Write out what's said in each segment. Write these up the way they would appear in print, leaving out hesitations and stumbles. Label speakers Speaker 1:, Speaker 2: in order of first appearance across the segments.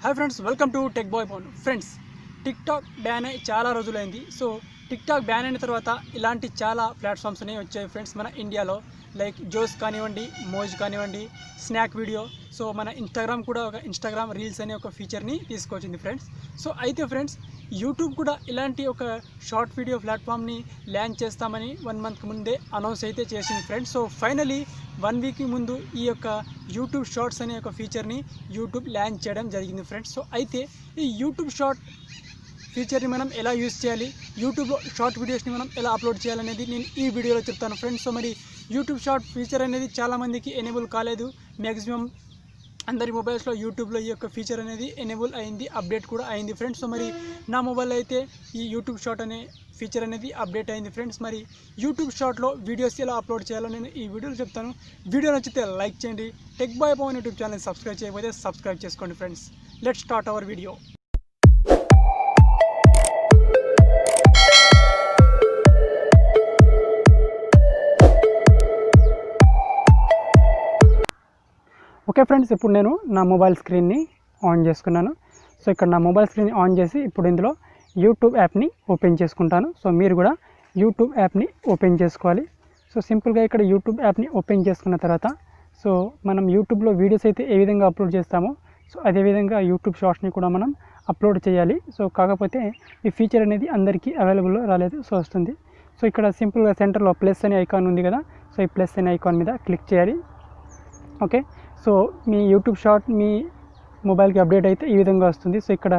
Speaker 1: Hi friends, welcome to tech boy Pavan. Friends, TikTok ban అయ్యి చాలా రోజులైంది. సో టిక్టాక్ బ్యాన్ అయిన తర్వాత ఇలాంటి చాలా ప్లాట్ఫామ్స్ అనేవి వచ్చాయి ఫ్రెండ్స్ మన ఇండియాలో. లైక్ జోస్ కానివ్వండి, మోజ్ కానివ్వండి, స్నాక్ వీడియో. సో మన ఇన్స్టాగ్రామ్ కూడా ఒక ఇన్స్టాగ్రామ్ రీల్స్ అనే ఒక ఫీచర్ని తీసుకొచ్చింది ఫ్రెండ్స్. సో అయితే ఫ్రెండ్స్, యూట్యూబ్ కూడా ఇలాంటి ఒక షార్ట్ వీడియో ప్లాట్ఫామ్ని లాంచ్ చేస్తామని 1 మంత్ ముందే అనౌన్స్ అయితే చేసింది ఫ్రెండ్స్. సో ఫైనలీ 1 వీక్ ముందు ఈ యొక్క యూట్యూబ్ షార్ట్స్ అనే ఒక ఫీచర్ని యూట్యూబ్ లాంచ్ చేయడం జరిగింది ఫ్రెండ్స్. సో అయితే ఈ యూట్యూబ్ షార్ట్ ఫీచర్ని మనం ఎలా యూజ్ చేయాలి, యూట్యూబ్లో షార్ట్ వీడియోస్ని మనం ఎలా అప్లోడ్ చేయాలనేది నేను ఈ వీడియోలో చెప్తాను ఫ్రెండ్స్. సో మరి యూట్యూబ్ షార్ట్ ఫీచర్ అనేది చాలామందికి ఎనేబుల్ కాలేదు. మ్యాక్సిమం అందరి మొబైల్స్లో యూట్యూబ్లో ఈ యొక్క ఫీచర్ అనేది ఎనేబుల్ అయింది, అప్డేట్ కూడా అయింది ఫ్రెండ్స్. సో మరి నా మొబైల్ అయితే ఈ యూట్యూబ్ షార్ట్ అనే ఫీచర్ అనేది అప్డేట్ అయింది ఫ్రెండ్స్. మరి యూట్యూబ్ షార్ట్లో వీడియోస్ ఎలా అప్లోడ్ చేయాలో నేను ఈ వీడియోలో చెప్తాను. వీడియో నచ్చితే లైక్ చేయండి. Tech boy Pavan YouTube channel subscribe చేయకపోతే సబ్స్క్రైబ్ చేసుకోండి friends. Let's start our video. Okay friends, ఇప్పుడు నేను నా మొబైల్ స్క్రీన్ని ఆన్ చేసుకున్నాను. సో ఇక్కడ నా మొబైల్ స్క్రీన్ ఆన్ చేసి ఇప్పుడు ఇందులో యూట్యూబ్ యాప్ని ఓపెన్ చేసుకుంటాను. సో మీరు కూడా యూట్యూబ్ యాప్ని ఓపెన్ చేసుకోవాలి. సో సింపుల్గా ఇక్కడ యూట్యూబ్ యాప్ని ఓపెన్ చేసుకున్న తర్వాత సో మనం యూట్యూబ్లో వీడియోస్ అయితే ఏ విధంగా అప్లోడ్ చేస్తామో సో అదేవిధంగా యూట్యూబ్ షార్ట్స్ని కూడా మనం అప్లోడ్ చేయాలి. సో కాకపోతే ఈ ఫీచర్ అనేది అందరికీ అవైలబుల్లో రాలేదు. సో వస్తుంది. సో ఇక్కడ సింపుల్గా సెంటర్లో ప్లస్ అనే ఐకాన్ ఉంది కదా, సో ఈ ప్లస్ అనే ఐకాన్ మీద క్లిక్ చేయాలి. ఓకే, సో మీ యూట్యూబ్ షార్ట్ మీ మొబైల్కి అప్డేట్ అయితే ఈ విధంగా వస్తుంది. సో ఇక్కడ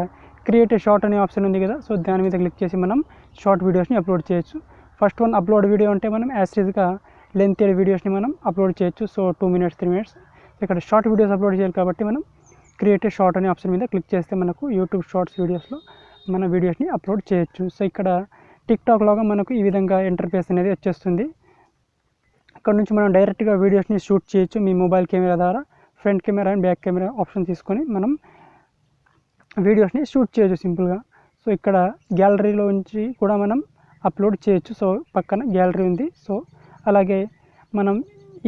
Speaker 1: క్రియేట్ ఏ షార్ట్ అనే ఆప్షన్ ఉంది కదా, సో దాని మీద క్లిక్ చేసి మనం షార్ట్ వీడియోస్ని అప్లోడ్ చేయొచ్చు. ఫస్ట్ వన్ అప్లోడ్ వీడియో అంటే మనం యాస్టీజ్గా లెంత్ వీడియోస్ని మనం అప్లోడ్ చేయొచ్చు. So 2 minutes 3 minutes. ఇక్కడ షార్ట్ వీడియోస్ అప్లోడ్ చేయాలి కాబట్టి మనం క్రియేట్ ఏ షార్ట్ అనే ఆప్షన్ మీద క్లిక్ చేస్తే మనకు యూట్యూబ్ షార్ట్స్ వీడియోస్లో మన వీడియోస్ని అప్లోడ్ చేయొచ్చు. సో ఇక్కడ టిక్టాక్ లాగా మనకు ఈ విధంగా ఇంటర్ఫేస్ అనేది వచ్చేస్తుంది. ఇక్కడ నుంచి మనం డైరెక్ట్గా వీడియోస్ని షూట్ చేయొచ్చు మీ మొబైల్ కెమెరా ద్వారా. Front camera and back camera option తీసుకొని మనం వీడియోస్ని షూట్ చేయొచ్చు సింపుల్గా. సో ఇక్కడ గ్యాలరీలో నుంచి కూడా మనం అప్లోడ్ చేయొచ్చు. సో పక్కన గ్యాలరీ ఉంది. సో అలాగే మనం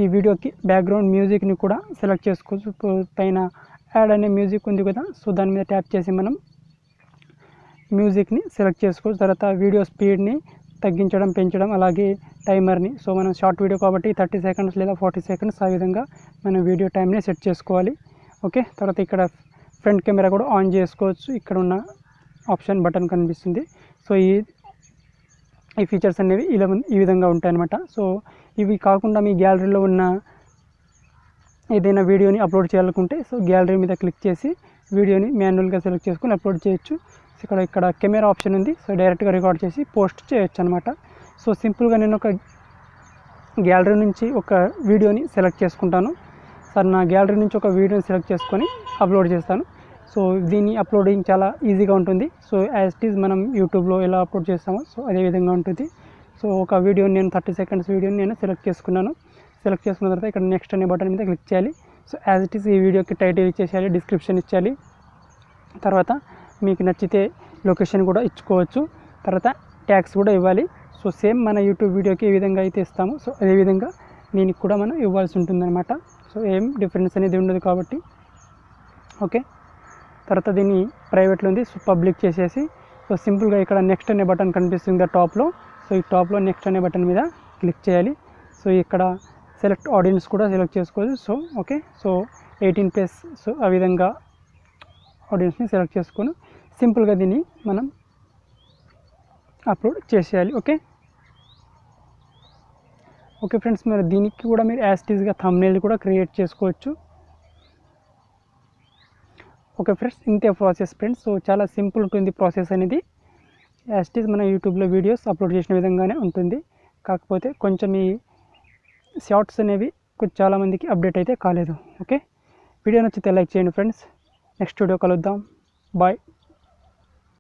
Speaker 1: ఈ వీడియోకి బ్యాక్గ్రౌండ్ మ్యూజిక్ని కూడా సెలెక్ట్ చేసుకోవచ్చు. పైన యాడ్ అనే మ్యూజిక్ ఉంది కదా, సో దాని మీద ట్యాప్ చేసి మనం మ్యూజిక్ని సెలెక్ట్ చేసుకోవచ్చు. తర్వాత వీడియో స్పీడ్ని తగ్గించడం, పెంచడం, అలాగే టైమర్ని. సో మనం షార్ట్ వీడియో కాబట్టి 30 seconds లేదా 40 seconds ఆ విధంగా మనం వీడియో టైంని సెట్ చేసుకోవాలి. ఓకే, తర్వాత ఇక్కడ ఫ్రంట్ కెమెరా కూడా ఆన్ చేసుకోవచ్చు. ఇక్కడ ఉన్న ఆప్షన్ బటన్ కనిపిస్తుంది. సో ఈ ఫీచర్స్ అనేవి ఈ విధంగా ఉంటాయన్నమాట. సో ఇవి కాకుండా మీ గ్యాలరీలో ఉన్న ఏదైనా వీడియోని అప్లోడ్ చేయాలనుకుంటే సో గ్యాలరీ మీద క్లిక్ చేసి వీడియోని మాన్యువల్గా సెలెక్ట్ చేసుకొని అప్లోడ్ చేయొచ్చు. ఇక్కడ కెమెరా ఆప్షన్ ఉంది. సో డైరెక్ట్గా రికార్డ్ చేసి పోస్ట్ చేయొచ్చు అనమాట. సో సింపుల్గా నేను ఒక గ్యాలరీ నుంచి ఒక వీడియోని సెలెక్ట్ చేసుకుంటాను. సార్ నా గ్యాలరీ నుంచి ఒక వీడియోని సెలెక్ట్ చేసుకొని అప్లోడ్ చేస్తాను. సో దీని అప్లోడింగ్ చాలా ఈజీగా ఉంటుంది. సో యాజ్ ఇట్ ఈజ్ మనం యూట్యూబ్లో ఎలా అప్లోడ్ చేస్తామో సో అదే విధంగా ఉంటుంది. సో ఒక వీడియోని నేను 30 seconds వీడియోని నేను సెలెక్ట్ చేసుకున్నాను. సెలెక్ట్ చేసుకున్న తర్వాత ఇక్కడ నెక్స్ట్ అనే బటన్ మీద క్లిక్ చేయాలి. సో యాజ్ ఇట్ ఈజ్ ఈ వీడియోకి టైటిల్ ఇచ్చేసేయాలి, డిస్క్రిప్షన్ ఇచ్చేయాలి. తర్వాత మీకు నచ్చితే లొకేషన్ కూడా ఇచ్చుకోవచ్చు. తర్వాత ట్యాగ్స్ కూడా ఇవ్వాలి. సో సేమ్ మన యూట్యూబ్ వీడియోకి ఏ విధంగా అయితే ఇస్తామో సో అదేవిధంగా దీనికి కూడా మనం ఇవ్వాల్సి ఉంటుందన్నమాట. సో ఏం డిఫరెన్స్ అనేది ఉండదు కాబట్టి. ఓకే, తర్వాత దీన్ని ప్రైవేట్లో ఉంది. సో పబ్లిక్ చేసేసి సో సింపుల్గా ఇక్కడ నెక్స్ట్ అనే బటన్ కనిపిస్తుంది టాప్లో. సో ఈ టాప్లో నెక్స్ట్ అనే బటన్ మీద క్లిక్ చేయాలి. సో ఇక్కడ సెలెక్ట్ ఆడియన్స్ కూడా సెలెక్ట్ చేసుకోవచ్చు. So okay, so 18+. సో ఆ విధంగా ఆడియన్స్ని సెలెక్ట్ చేసుకొని సింపుల్గా దీన్ని మనం అప్లోడ్ చేసేయాలి. ఓకే ఓకే ఫ్రెండ్స్, మరి దీనికి కూడా మీరు యాస్టీజ్గా థంబ్నెయిల్ కూడా క్రియేట్ చేసుకోవచ్చు. ఓకే ఫ్రెండ్స్, ఇంతే ప్రాసెస్ ఫ్రెండ్స్. సో చాలా సింపుల్ ఉంటుంది ప్రాసెస్ అనేది. యాస్టీజ్ మన యూట్యూబ్లో వీడియోస్ అప్లోడ్ చేసిన విధంగానే ఉంటుంది. కాకపోతే కొంచెం ఈ షార్ట్స్ అనేవి చాలామందికి అప్డేట్ అయితే కాలేదు. ఓకే, వీడియో నచ్చితే లైక్ చేయండి ఫ్రెండ్స్. నెక్స్ట్ వీడియో కలుద్దాం. బాయ్.